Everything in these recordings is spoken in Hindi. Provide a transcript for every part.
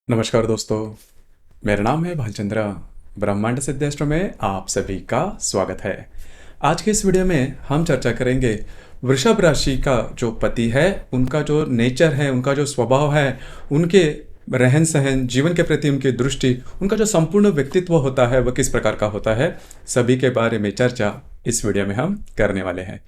नमस्कार दोस्तों, मेरा नाम है भालचंद्र। ब्रह्मांड सिद्धेश्वर में आप सभी का स्वागत है। आज के इस वीडियो में हम चर्चा करेंगे वृषभ राशि का जो पति है, उनका जो नेचर है, उनका जो स्वभाव है, उनके रहन सहन, जीवन के प्रति उनकी दृष्टि, उनका जो संपूर्ण व्यक्तित्व होता है वह किस प्रकार का होता है, सभी के बारे में चर्चा इस वीडियो में हम करने वाले हैं।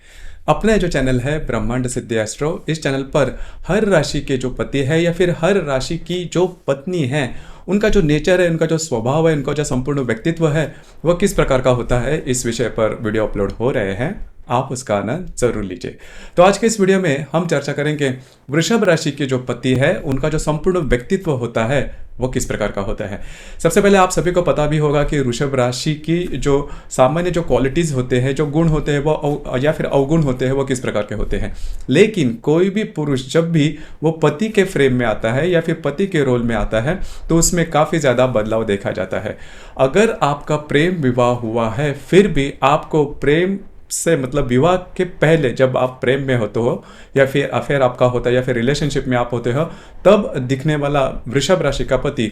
अपने जो चैनल है ब्रह्मांड सिद्धि एस्ट्रो, इस चैनल पर हर राशि के जो पति है या फिर हर राशि की जो पत्नी है, उनका जो नेचर है, उनका जो स्वभाव है, उनका जो संपूर्ण व्यक्तित्व है वह किस प्रकार का होता है, इस विषय पर वीडियो अपलोड हो रहे हैं। आप उसका आनंद जरूर लीजिए। तो आज के इस वीडियो में हम चर्चा करेंगे वृषभ राशि के जो पति है, उनका जो संपूर्ण व्यक्तित्व होता है वो किस प्रकार का होता है। सबसे पहले आप सभी को पता भी होगा कि वृषभ राशि की जो सामान्य जो क्वालिटीज़ होते हैं, जो गुण होते हैं वो या फिर अवगुण होते हैं वो किस प्रकार के होते हैं। लेकिन कोई भी पुरुष जब भी वो पति के फ्रेम में आता है या फिर पति के रोल में आता है तो उसमें काफ़ी ज़्यादा बदलाव देखा जाता है। अगर आपका प्रेम विवाह हुआ है फिर भी आपको प्रेम से मतलब विवाह के पहले जब आप प्रेम में होते हो या फिर अफेयर आपका होता है या फिर रिलेशनशिप में आप होते हो, तब दिखने वाला वृषभ राशि का पति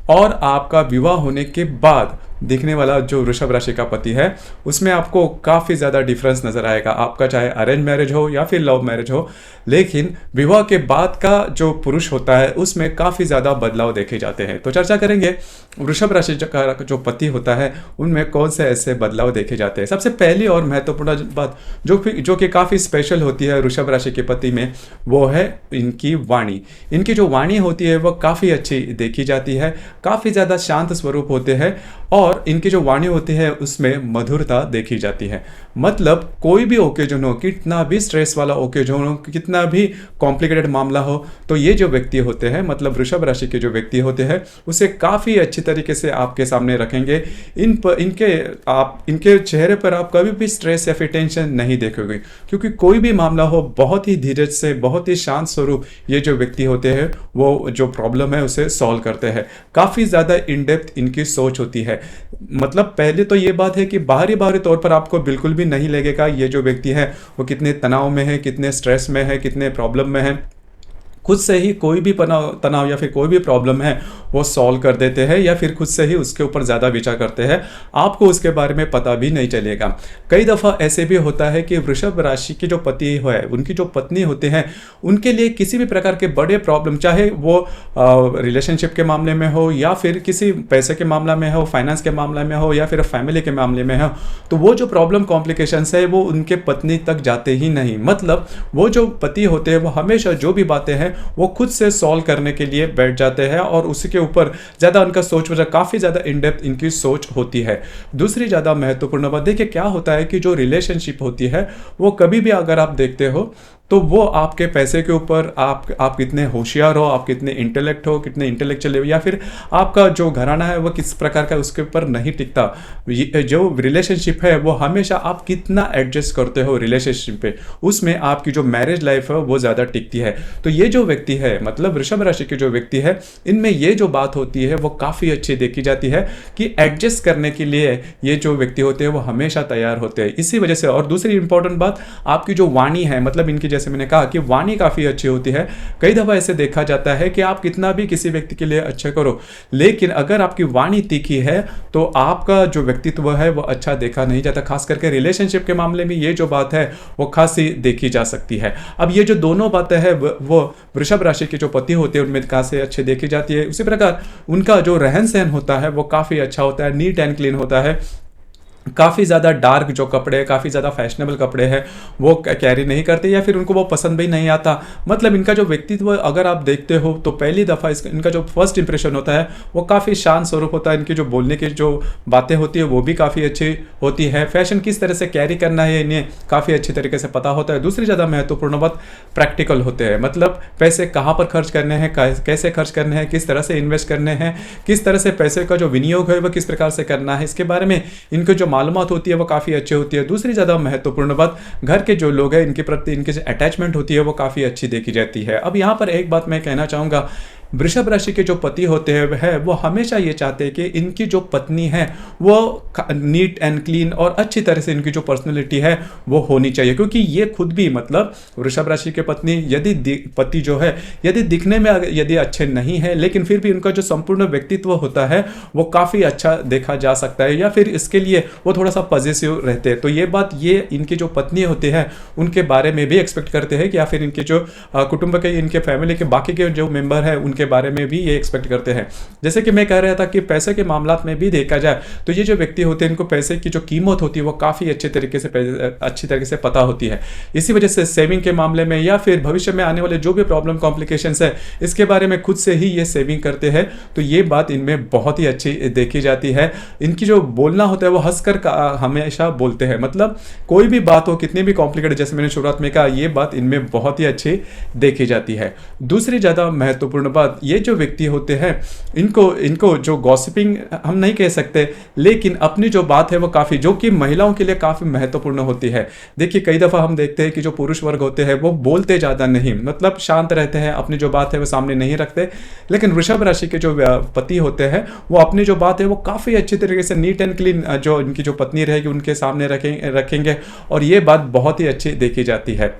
और आपका विवाह होने के बाद दिखने वाला जो वृषभ राशि का पति है, उसमें आपको काफ़ी ज़्यादा डिफरेंस नज़र आएगा। आपका चाहे अरेंज मैरिज हो या फिर लव मैरिज हो, लेकिन विवाह के बाद का जो पुरुष होता है उसमें काफ़ी ज़्यादा बदलाव देखे जाते हैं। तो चर्चा करेंगे वृषभ राशि का जो पति होता है उनमें कौन से ऐसे बदलाव देखे जाते हैं। सबसे पहली और महत्वपूर्ण बात जो कि काफ़ी स्पेशल होती है वृषभ राशि के पति में, वो है इनकी वाणी। इनकी जो वाणी होती है वो काफ़ी अच्छी देखी जाती है, काफ़ी ज़्यादा शांत स्वरूप होते हैं और इनकी जो वाणी होती है उसमें मधुरता देखी जाती है। मतलब कोई भी ओकेजन हो, कितना भी स्ट्रेस वाला ओकेजन हो, कितना भी कॉम्प्लिकेटेड मामला हो, तो ये जो व्यक्ति होते हैं मतलब वृषभ राशि के जो व्यक्ति होते हैं उसे काफ़ी अच्छी तरीके से आपके सामने रखेंगे। इनके चेहरे पर आप कभी भी स्ट्रेस या फिर टेंशन नहीं देखोगे, क्योंकि कोई भी मामला हो बहुत ही धीरज से, बहुत ही शांत स्वरूप ये जो व्यक्ति होते हैं वो जो प्रॉब्लम है उसे सॉल्व करते हैं। काफ़ी ज़्यादा इन डेप्थ इनकी सोच होती है। मतलब पहले तो ये बात है कि बाहरी तौर पर आपको बिल्कुल भी नहीं लगेगा ये जो व्यक्ति है वो कितने तनाव में है, कितने स्ट्रेस में है, कितने प्रॉब्लम में है। खुद से ही कोई भी तनाव या फिर कोई भी प्रॉब्लम है वो सॉल्व कर देते हैं या फिर खुद से ही उसके ऊपर ज़्यादा विचार करते हैं, आपको उसके बारे में पता भी नहीं चलेगा। कई दफ़ा ऐसे भी होता है कि वृषभ राशि के जो पति है, उनकी जो पत्नी होते हैं, उनके लिए किसी भी प्रकार के बड़े प्रॉब्लम, चाहे वो रिलेशनशिप के मामले में हो या फिर किसी पैसे के मामला में हो, फाइनेंस के मामले में हो या फिर फैमिली के मामले में हो, तो वो जो प्रॉब्लम कॉम्प्लिकेशंस है वो उनके पत्नी तक जाते ही नहीं। मतलब वो जो पति होते हैं वो हमेशा जो भी बातें हैं वो खुद से सॉल्व करने के लिए बैठ जाते हैं और उसके ऊपर ज़्यादा उनका सोच वजह काफ़ी ज़्यादा इन डेप्थ इनकी सोच होती है। दूसरी ज़्यादा महत्वपूर्ण बात देखिए क्या होता है कि जो रिलेशनशिप होती है वो कभी भी अगर आप देखते हो तो वो आपके पैसे के ऊपर, आप कितने होशियार हो, आप कितने इंटेलेक्ट हो, कितने इंटेलेक्चुअल हो, या फिर आपका जो घराना है वो किस प्रकार का, उसके ऊपर नहीं टिकता। जो रिलेशनशिप है वो हमेशा आप कितना एडजस्ट करते हो रिलेशनशिप पे, उसमें आपकी जो मैरिज लाइफ है वो ज़्यादा टिकती है। तो ये जो व्यक्ति है मतलब वृषभ राशि के जो व्यक्ति है, इनमें ये जो बात होती है वो काफ़ी अच्छी देखी जाती है कि एडजस्ट करने के लिए ये जो व्यक्ति होते हैं वो हमेशा तैयार होते हैं। इसी वजह से, और दूसरी इंपॉर्टेंट बात, आपकी जो वाणी है, मतलब इनकी जैसे मैंने कहा कि वाणी काफ़ी अच्छी होती है। कई दफ़ा ऐसे देखा जाता है कि आप कितना भी किसी व्यक्ति के लिए अच्छा करो, लेकिन अगर आपकी वाणी तीखी है तो आपका जो व्यक्तित्व है वो अच्छा देखा नहीं जाता। खास करके रिलेशनशिप के मामले में ये जो बात है वो खासी देखी जा सकती है। अब ये जो दोनों बातें हैं वो वृषभ राशि के जो पति होते हैं उनमें काफ़ी अच्छी देखी जाती है। उसी प्रकार उनका जो रहन सहन होता है वो काफ़ी अच्छा होता है, नीट एंड क्लीन होता है। काफ़ी ज़्यादा डार्क जो कपड़े, काफ़ी ज़्यादा फैशनेबल कपड़े हैं वो कैरी नहीं करते या फिर उनको वो पसंद भी नहीं आता। मतलब इनका जो व्यक्तित्व अगर आप देखते हो तो पहली दफ़ा इनका जो फर्स्ट इंप्रेशन होता है वो काफ़ी शांत स्वरूप होता है। इनकी जो बोलने की जो बातें होती है वो भी काफ़ी अच्छी होती है। फैशन किस तरह से कैरी करना है इन्हें काफ़ी अच्छी तरीके से पता होता है। दूसरी ज़्यादा महत्वपूर्ण बात, प्रैक्टिकल होते हैं। मतलब पैसे कहाँ पर खर्च करने हैं, कैसे खर्च करने हैं, किस तरह से इन्वेस्ट करने हैं, किस तरह से पैसे का जो विनियोग है वो किस प्रकार से करना है, इसके बारे में इनको जो मालूमात होती है वो काफ़ी अच्छी होती है। दूसरी ज़्यादा महत्वपूर्ण बात, घर के जो लोग हैं इनके प्रति इनकी जो अटैचमेंट होती है वो काफ़ी अच्छी देखी जाती है। अब यहाँ पर एक बात मैं कहना चाहूँगा वृषभ राशि के जो पति होते हैं वो हमेशा ये चाहते हैं कि इनकी जो पत्नी है वो नीट एंड क्लीन और अच्छी तरह से इनकी जो पर्सनैलिटी है वो होनी चाहिए, क्योंकि ये खुद भी मतलब वृषभ राशि के पत्नी यदि पति जो है यदि दिखने में यदि अच्छे नहीं है, लेकिन फिर भी उनका जो संपूर्ण व्यक्तित्व होता है वो काफ़ी अच्छा देखा जा सकता है, या फिर इसके लिए वो थोड़ा सा पॉजिटिव रहते हैं। तो ये बात ये इनकी जो पत्नी होती है उनके बारे में भी एक्सपेक्ट करते हैं कि या फिर इनके जो कुटुंब के इनके फैमिली के बाकी के जो मेंबर हैं उनके बारे में भी ये एक्सपेक्ट करते हैं। जैसे कि मैं कह रहा था कि पैसे के मामलात में भी देखा जाए तो ये जो व्यक्ति होते हैं इनको पैसे की जो कीमत होती है वो काफ़ी अच्छी तरीके से पता होती है। इसी वजह से सेविंग के मामले में या फिर भविष्य में आने वाले जो भी प्रॉब्लम कॉम्प्लिकेशंस है इसके बारे में खुद से ही ये सेविंग करते हैं। तो ये बात इनमें बहुत ही अच्छी देखी जाती है। इनकी जो बोलना होता है वो हंसकर हमेशा बोलते हैं, मतलब कोई भी बात हो कितनी भी कॉम्प्लिकेटेड, जैसे मैंने शुरुआत में कहा, ये बात इनमें बहुत ही अच्छी देखी जाती है। दूसरी ज़्यादा महत्वपूर्ण बात, ये जो व्यक्ति होते हैं इनको जो गॉसिपिंग हम नहीं कह सकते, लेकिन अपनी जो बात है वो काफ़ी, जो कि महिलाओं के लिए काफ़ी महत्वपूर्ण होती है। देखिए कई दफ़ा हम देखते हैं कि जो पुरुष वर्ग होते हैं वो बोलते ज़्यादा नहीं, मतलब शांत रहते हैं, अपनी जो बात है वो सामने नहीं रखते, लेकिन वृषभ राशि के जो पति होते हैं वो अपनी जो बात है वो काफ़ी अच्छी तरीके से नीट एंड क्लीन जो इनकी जो पत्नी रहेगी उनके सामने रखेंगे और ये बात बहुत ही अच्छी देखी जाती है।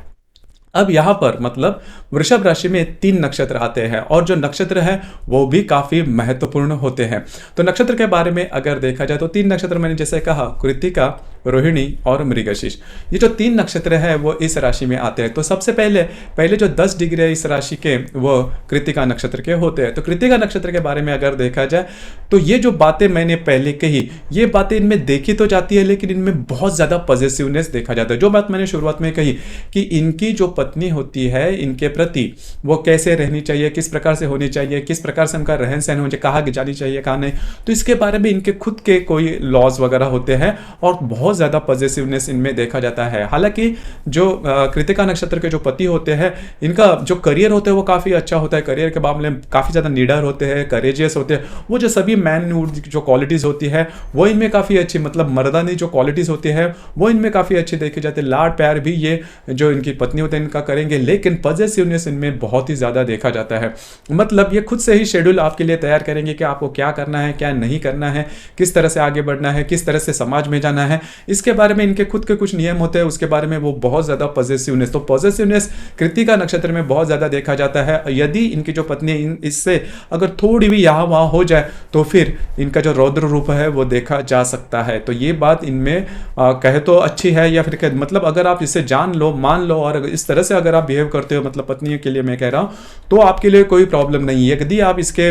अब यहाँ पर मतलब वृषभ राशि में 3 नक्षत्र आते हैं और जो नक्षत्र है वो भी काफ़ी महत्वपूर्ण होते हैं। तो नक्षत्र के बारे में अगर देखा जाए तो 3 नक्षत्र मैंने जैसे कहा, कृत्तिका, रोहिणी और मृगशीर्ष, ये जो 3 नक्षत्र है वो इस राशि में आते हैं। तो सबसे पहले जो 10 डिग्री है इस राशि के वो कृत्तिका नक्षत्र के होते हैं। तो कृत्तिका नक्षत्र के बारे में अगर देखा जाए तो ये जो बातें मैंने पहले कही ये बातें इनमें देखी तो जाती है, लेकिन इनमें बहुत ज़्यादा पॉजिटिवनेस देखा जाता है। जो बात मैंने शुरुआत में कही कि इनकी जो पत्नी होती है इनके प्रति वो कैसे रहनी चाहिए, किस प्रकार से होनी चाहिए, किस प्रकार से उनका रहन सहन होना चाहिए, कहाँ जानी चाहिए कहाँ नहीं, तो इसके बारे में इनके खुद के कोई लॉज वगैरह होते हैं और बहुत ज़्यादा पॉजिटिवनेस इनमें देखा जाता है। हालांकि जो कृत्तिका नक्षत्र के जो पति होते हैं इनका जो करियर होता है वो काफ़ी अच्छा होता है, करियर के मामले में काफ़ी ज़्यादा निडर होते हैं, करेजियस होते हैं, वो जो सभी मैनहुड जो क्वालिटीज़ होती है वो इनमें काफ़ी अच्छी, मतलब मर्दानी जो क्वालिटीज़ होती है वो इनमें काफ़ी अच्छी देखी जाती है। लाड प्यार भी ये जो इनकी पत्नी होते हैं इनका करेंगे, लेकिन पॉजिटिवनेस इनमें बहुत ही ज़्यादा देखा जाता है। मतलब ये खुद से ही शेड्यूल आपके लिए तैयार करेंगे कि आपको क्या करना है, क्या नहीं करना है, किस तरह से आगे बढ़ना है, किस तरह से समाज में जाना है, इसके बारे में इनके खुद के कुछ नियम होते हैं, उसके बारे में वो बहुत ज़्यादा पॉजिटिवनेस, तो पॉजिटिवनेस कृत्तिका नक्षत्र में बहुत ज़्यादा देखा जाता है। यदि इनकी जो पत्नी इससे अगर थोड़ी भी यहाँ वहाँ हो जाए तो फिर इनका जो रौद्र रूप है वो देखा जा सकता है। तो ये बात इनमें कहे तो अच्छी है, या फिर मतलब अगर आप इसे जान लो, मान लो और इस तरह से अगर आप बिहेव करते हो, मतलब पत्नी के लिए मैं कह रहा हूँ, तो आपके लिए कोई प्रॉब्लम नहीं है। यदि आप इसके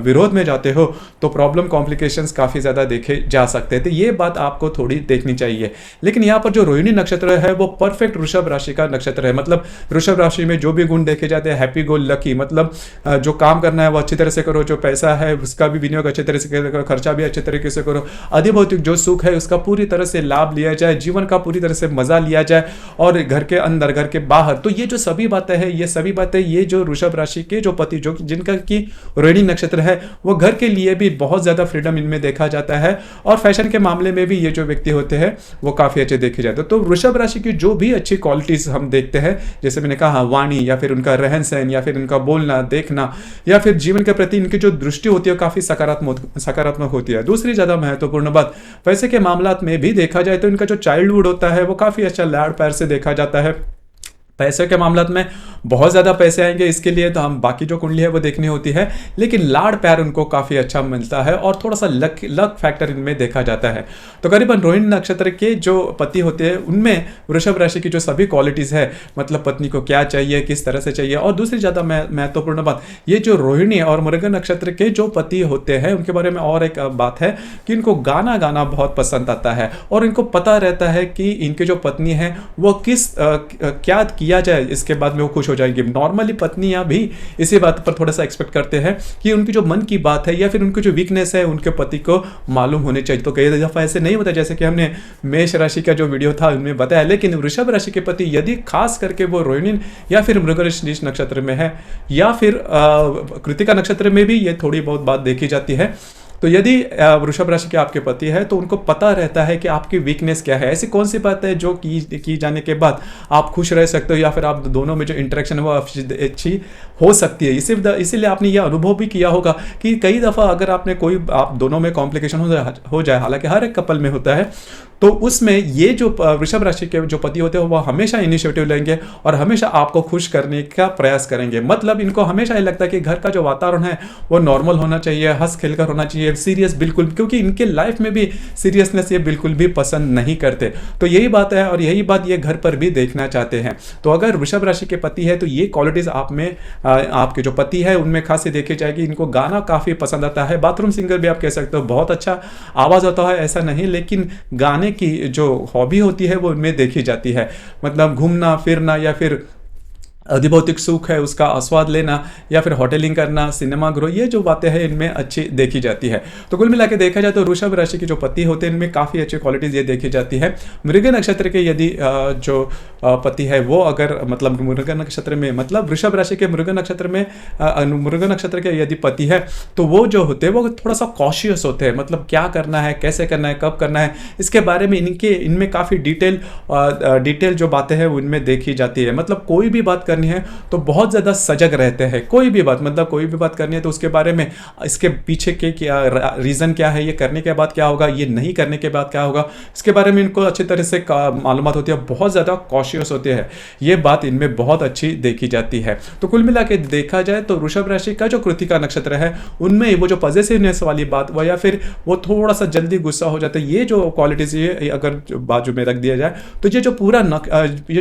विरोध में जाते हो तो प्रॉब्लम कॉम्प्लिकेशंस काफ़ी ज़्यादा देखे जा सकते हैं। तो ये बात आपको थोड़ी देखनी चाहिए। लेकिन यहाँ पर जो रोहिणी नक्षत्र है वो परफेक्ट वृषभ राशि का नक्षत्र है। मतलब वृषभ राशि में जो भी गुण देखे जाते हैं, हैप्पी गो लकी, मतलब जो काम करना है वो अच्छी तरह से करो, जो पैसा है उसका भी विनियोग अच्छी तरह से करो, खर्चा भी अच्छे तरीके से करो, अधिभौतिक जो सुख है उसका पूरी तरह से लाभ लिया जाए, जीवन का पूरी तरह से मजा लिया जाए, और घर के अंदर घर के बाहर। तो ये जो सभी बातें हैं ये जो वृषभ राशि के जो पति जो जिनका की रोहिणी नक्षत्र है वो घर के लिए भी बहुत ज्यादा फ्रीडम इनमें देखा जाता है, और फैशन के मामले में भी ये जो व्यक्ति होते हैं वो काफी अच्छे देखे जाते हैं। तो वृषभ राशि की जो भी अच्छी क्वालिटीज हम देखते हैं, जैसे मैंने कहा वाणी, या फिर उनका रहन सहन, या फिर उनका बोलना देखना, या फिर जीवन के प्रति इनकी जो दृष्टि होती है काफी सकारात्मक होती है। दूसरी ज्यादा महत्वपूर्ण बात, पैसे के मामलात में भी देखा जाए तो इनका जो चाइल्डहुड होता है वो काफी अच्छा लाड़ प्यार से देखा जाता है। पैसे के मामलात में बहुत ज़्यादा पैसे आएंगे, इसके लिए तो हम बाकी जो कुंडली है वो देखनी होती है, लेकिन लाड़ प्यार उनको काफ़ी अच्छा मिलता है और थोड़ा सा लक फैक्टर इनमें देखा जाता है। तो करीबन रोहिणी नक्षत्र के जो पति होते हैं उनमें वृषभ राशि की जो सभी क्वालिटीज़ है, मतलब पत्नी को क्या चाहिए, किस तरह से चाहिए। और दूसरी ज़्यादा महत्वपूर्ण बात, ये जो रोहिणी और मृग नक्षत्र के जो पति होते हैं उनके बारे में और एक बात है कि इनको गाना गाना बहुत पसंद आता है, और इनको पता रहता है कि इनकी जो पत्नी है वो क्या किया जाए इसके बाद में वो खुश हो जाएंगे। नॉर्मली पत्नियां भी इसी बात पर थोड़ा सा एक्सपेक्ट करते हैं कि उनकी जो मन की बात है या फिर उनकी जो वीकनेस है उनके पति को मालूम होने चाहिए। तो कई दफा ऐसे नहीं होता, जैसे कि हमने मेष राशि का जो वीडियो था उनमें बताया। लेकिन वृषभ राशि के पति यदि खास करके वो रोहिणी या फिर मृगशीर्ष नक्षत्र में है, या फिर कृत्तिका नक्षत्र में भी ये थोड़ी बहुत बात देखी जाती है, तो यदि वृषभ राशि के आपके पति है तो उनको पता रहता है कि आपकी वीकनेस क्या है, ऐसी कौन सी बात है जो की जाने के बाद आप खुश रह सकते हो या फिर आप दोनों में जो इंटरेक्शन है वो अच्छी हो सकती है। इसीलिए आपने यह अनुभव भी किया होगा कि कई दफ़ा अगर आपने कोई आप दोनों में कॉम्प्लिकेशन हो जाए, हालांकि हर एक कपल में होता है, तो उसमें ये जो वृषभ राशि के जो पति होते हैं वो हमेशा इनिशिएटिव लेंगे और हमेशा आपको खुश करने का प्रयास करेंगे। मतलब इनको हमेशा ये लगता है कि घर का जो वातावरण है वो नॉर्मल होना चाहिए, हंस खेल कर होना चाहिए, सीरियस बिल्कुल, क्योंकि इनके लाइफ में भी सीरियसनेस ये बिल्कुल भी पसंद नहीं करते। तो यही बात है और यही बात ये घर पर भी देखना चाहते हैं। तो अगर वृषभ राशि के पति है तो ये क्वालिटीज आप में आपके जो पति है उनमें खासी देखी जाएगी। इनको गाना काफ़ी पसंद आता है, बाथरूम सिंगर भी आप कह सकते हो, बहुत अच्छा आवाज़ होता है ऐसा नहीं, लेकिन गाने की जो हॉबी होती है वो उनमें देखी जाती है। मतलब घूमना फिरना या फिर अधिभौतिक सुख है उसका आस्वाद लेना या फिर होटलिंग करना, सिनेमा गृह, ये जो बातें हैं इनमें अच्छी देखी जाती है। तो कुल मिला के देखा जाए तो वृषभ राशि के जो पति होते हैं इनमें काफ़ी अच्छी क्वालिटीज ये देखी जाती है। मृग नक्षत्र के यदि जो पति है वो अगर मतलब मृग नक्षत्र में, मतलब वृषभ राशि के मृग नक्षत्र में मृग नक्षत्र के यदि पति है तो वो जो होते हैं वो थोड़ा सा कॉशियस होते हैं। मतलब क्या करना है, कैसे करना है, कब करना है, इसके बारे में इनमें काफ़ी डिटेल जो बातें हैं उनमें देखी जाती है। मतलब कोई भी बात करनी है तो बहुत ज्यादा सजग रहते हैं। कोई भी बात, मतलब कोई भी बात करनी है तो उसके बारे में, इसके पीछे के क्या रीजन क्या है, ये करने के बाद क्या होगा, ये नहीं करने के बाद क्या होगा, इसके बारे में इनको अच्छी तरह से मालूमात होती है। बहुत ज्यादा कॉशियस होते हैं, ये बात इनमें बहुत अच्छी देखी जाती है। तो कुल मिला के देखा जाए तो वृषभ राशि का जो कृतिका नक्षत्र है उनमें वो जो पॉजिटिवनेस वाली बात या फिर वो थोड़ा सा जल्दी गुस्सा हो जाता है, ये जो क्वालिटीज ये अगर बाजू में रख दिया जाए तो ये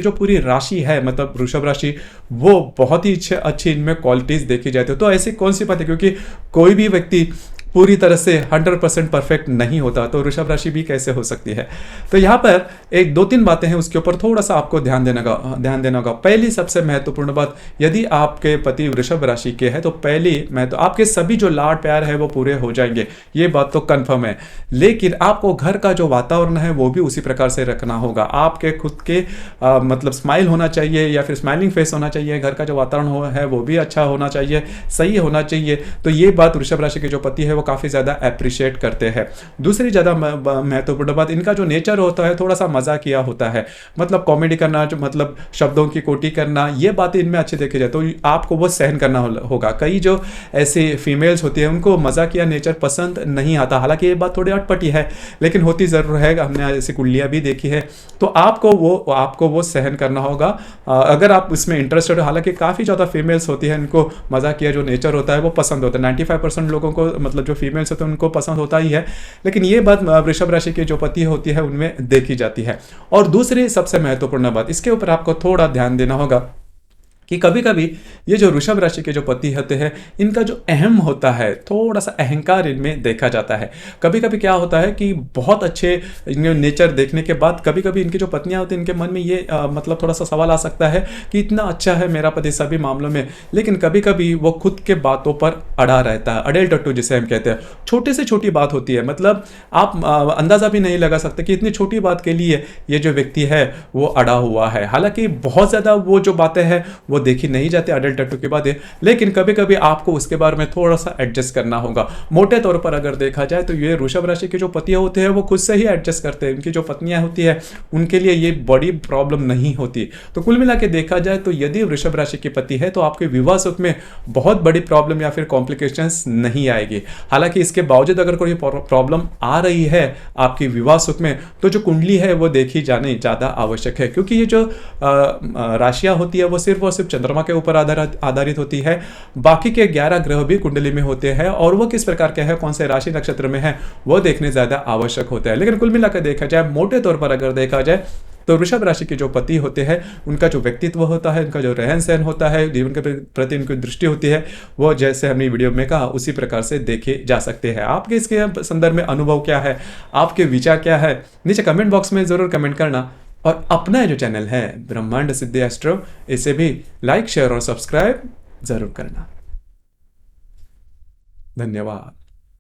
जो पूरी राशि है, मतलब वृषभ राशि, वो बहुत ही अच्छी इनमें क्वालिटीज देखी जाती है। तो ऐसी कौन सी बात है, क्योंकि कोई भी व्यक्ति पूरी तरह से 100% परफेक्ट नहीं होता, तो वृषभ राशि भी कैसे हो सकती है। तो यहाँ पर एक दो तीन बातें हैं उसके ऊपर थोड़ा सा आपको ध्यान देना होगा। पहली सबसे महत्वपूर्ण बात, यदि आपके पति वृषभ राशि के हैं तो तो आपके सभी जो लाड प्यार है वो पूरे हो जाएंगे, ये बात तो कंफर्म है। लेकिन आपको घर का जो वातावरण है वो भी उसी प्रकार से रखना होगा। आपके खुद के मतलब स्माइल होना चाहिए या फिर स्माइलिंग फेस होना चाहिए, घर का जो वातावरण है वो भी अच्छा होना चाहिए, सही होना चाहिए। तो ये बात वृषभ राशि के जो पति है वो काफ़ी ज़्यादा अप्रिशिएट करते हैं। दूसरी ज़्यादा महत्वपूर्ण बात, इनका जो नेचर होता है थोड़ा सा मजाकिया होता है। मतलब कॉमेडी करना, जो मतलब शब्दों की कोटी करना, ये बातें इनमें अच्छी देखी जाए तो आपको वो सहन करना होगा। कई जो ऐसी फीमेल्स होती है उनको मजाकिया नेचर पसंद नहीं आता, हालांकि ये बात थोड़ी अटपटी है लेकिन होती ज़रूर है, हमने ऐसी कुंडलियाँ भी देखी है। तो आपको वो सहन करना होगा अगर आप इसमें इंटरेस्टेड हो। हालांकि काफ़ी ज़्यादा फीमेल्स होती है, इनको मजाकिया जो नेचर होता है वो पसंद होता है। 95% लोगों को, मतलब जो फीमेल्स होते हैं उनको पसंद होता ही है, लेकिन ये बात वृषभ राशि के जो पति होती है उनमें देखी जाती है। और दूसरी सबसे महत्वपूर्ण बात, इसके ऊपर आपको थोड़ा ध्यान देना होगा कि कभी कभी ये जो वृषभ राशि के जो पति होते हैं इनका जो अहम होता है, थोड़ा सा अहंकार इनमें देखा जाता है। कभी कभी क्या होता है कि बहुत अच्छे नेचर देखने के बाद कभी कभी इनकी जो पत्नियां होती हैं इनके मन में ये मतलब थोड़ा सा सवाल आ सकता है कि इतना अच्छा है मेरा पति सभी मामलों में, लेकिन कभी कभी वो खुद के बातों पर अड़ा रहता है। अडेल टट्टू जिसे हम कहते हैं, छोटे से छोटी बात होती है, मतलब आप अंदाजा भी नहीं लगा सकते कि इतनी छोटी बात के लिए ये जो व्यक्ति है वो अड़ा हुआ है। हालांकि बहुत ज्यादा वो जो बातें हैं वो देखी नहीं जाती अडल्ट टैटू के बाद, लेकिन कभी कभी आपको उसके बारे में थोड़ा सा एडजस्ट करना होगा। मोटे तौर पर अगर देखा जाए तो ये वृषभ राशि के जो पति होते हैं वो खुद से ही एडजस्ट करते हैं, उनकी जो पत्नियां होती है उनके लिए ये बड़ी प्रॉब्लम नहीं होती। तो कुल मिला के देखा जाए तो यदि वृषभ राशि के पति है तो आपके विवाह सुख में बहुत बड़ी प्रॉब्लम या फिर कॉम्प्लिकेशंस नहीं आएगी। हालांकि इसके बावजूद अगर कोई प्रॉब्लम आ रही है आपकी विवाह सुख में तो जो कुंडली है वो देखी जाने ज्यादा आवश्यक है, क्योंकि ये जो राशियां होती है वो सिर्फ और सिर्फ चंद्रमा के ऊपर आधारित होती है। बाकी के 11 ग्रह भी कुंडली में होते हैं और वो किस प्रकार के हैं, कौन से राशि नक्षत्र में है, वो देखने ज्यादा आवश्यक होता है। लेकिन कुल मिलाकर देखा जाए, मोटे तौर पर अगर देखा जाए तो वृषभ राशि के जो पति होते हैं उनका जो व्यक्तित्व होता है, उनका जो रहन सहन होता है, जीवन के प्रति उनकी दृष्टि होती है, वो जैसे हमने वीडियो में कहा उसी प्रकार से देखे जा सकते हैं। आपके इसके संदर्भ में अनुभव क्या है, आपके विचार क्या है, नीचे कमेंट बॉक्स में जरूर कमेंट करना। और अपना जो चैनल है ब्रह्मांड सिद्धि एस्ट्रो, इसे भी लाइक शेयर और सब्सक्राइब जरूर करना। धन्यवाद।